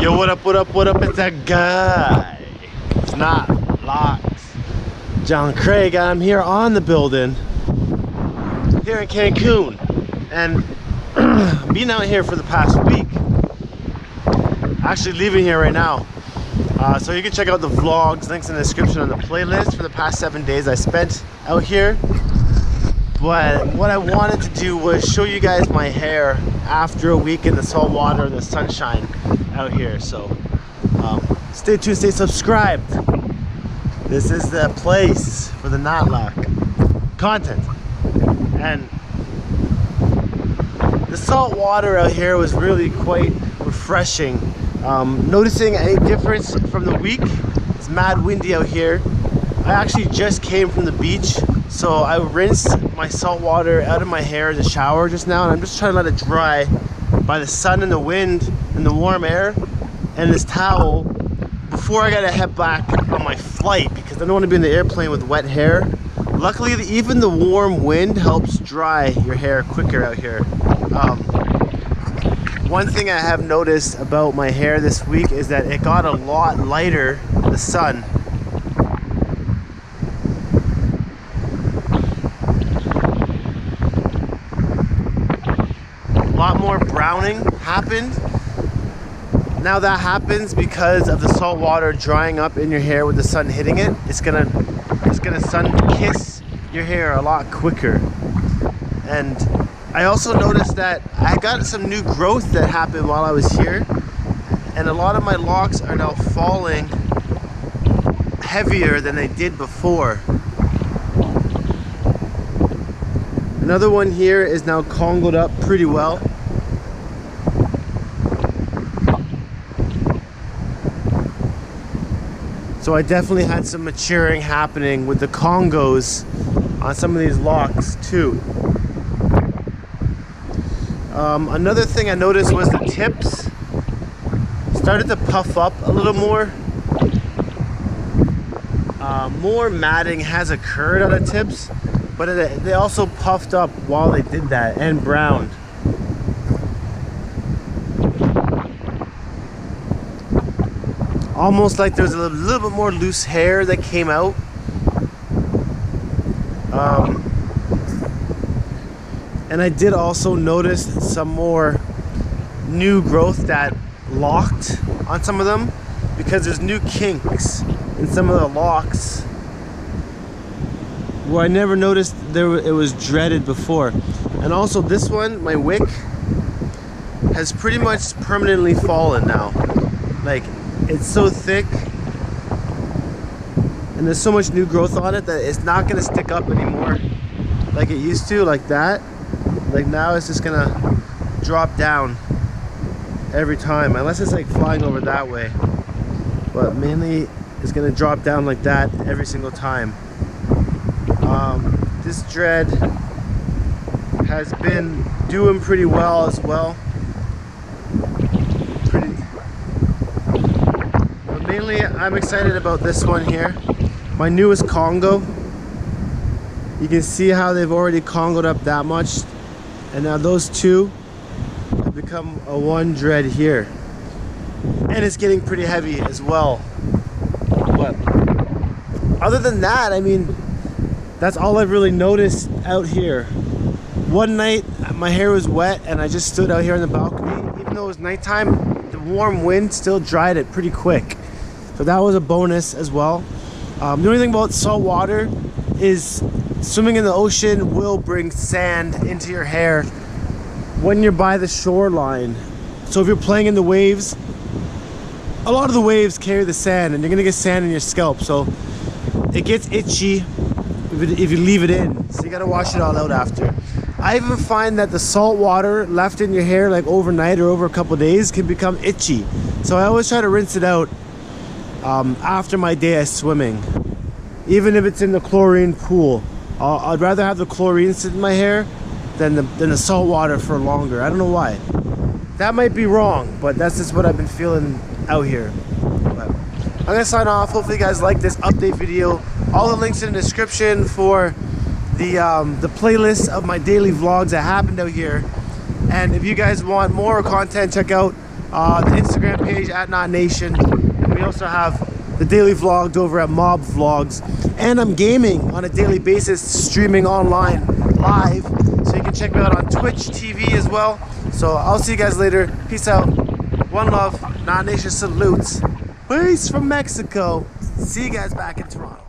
Yo, what up, what up, what up? It's that guy. It's not Locs. John Craig. I'm here on the building here in Cancun. And I've been out here for the past week. Actually leaving here right now. So you can check out the vlogs, links in the description on the playlist for the past 7 days I spent out here. But what I wanted to do was show you guys my hair after a week in the salt water and the sunshine out here. So stay tuned, stay subscribed. This is the place for the knotlock content. And the salt water out here was really quite refreshing. Noticing any difference from the week? It's mad windy out here. I actually just came from the beach, so I rinsed my salt water out of my hair in the shower just now, and I'm just trying to let it dry by the sun and the wind and the warm air and this towel before I gotta head back on my flight, because I don't want to be in the airplane with wet hair. Luckily, even the warm wind helps dry your hair quicker out here. One thing I have noticed about my hair this week is that it got a lot lighter in the sun. A lot more browning happened. Now that happens because of the salt water drying up in your hair with the sun hitting it. It's gonna sun kiss your hair a lot quicker. And I also noticed that I got some new growth that happened while I was here, and a lot of my locks are now falling heavier than they did before. Another one here is now congoed up pretty well. So I definitely had some maturing happening with the congos on some of these locks too. Another thing I noticed was the tips started to puff up a little more. More matting has occurred on the tips, but they also puffed up while they did that, and browned. Almost like there's a little bit more loose hair that came out. And I did also notice some more new growth that locked on some of them, because there's new kinks in some of the locks where I never noticed it was dreaded before. And also this one, my wick, has pretty much permanently fallen now. Like, it's so thick and there's so much new growth on it that it's not gonna stick up anymore like it used to, like that. Like now it's just gonna drop down every time, unless it's like flying over that way. But mainly it's gonna drop down like that every single time. This dread has been doing pretty well as well. But mainly I'm excited about this one here, my newest Congo. You can see how they've already Congoed up that much. And now those two have become a one dread here. And it's getting pretty heavy as well. But other than that, I mean, that's all I've really noticed out here. One night, my hair was wet and I just stood out here on the balcony. Even though it was nighttime, the warm wind still dried it pretty quick. So that was a bonus as well. The only thing about salt water is swimming in the ocean will bring sand into your hair when you're by the shoreline. So if you're playing in the waves, a lot of the waves carry the sand and you're gonna get sand in your scalp. So it gets itchy if you leave it in. So you gotta wash it all out after. I even find that the salt water left in your hair like overnight or over a couple days can become itchy. So I always try to rinse it out after my day of swimming. Even if it's in the chlorine pool. I'd rather have the chlorine sit in my hair than the salt water for longer. I don't know why. That might be wrong, but that's just what I've been feeling out here. But I'm gonna sign off. Hopefully you guys like this update video. All the links in the description for the playlist of my daily vlogs that happened out here. And if you guys want more content, check out the Instagram page at Knot Nation. And we also have the daily vlogs over at Mob Vlogs. And I'm gaming on a daily basis, streaming online live. So you can check me out on Twitch TV as well. So I'll see you guys later. Peace out. One love. Knot Nation salutes. Peace from Mexico. See you guys back in Toronto.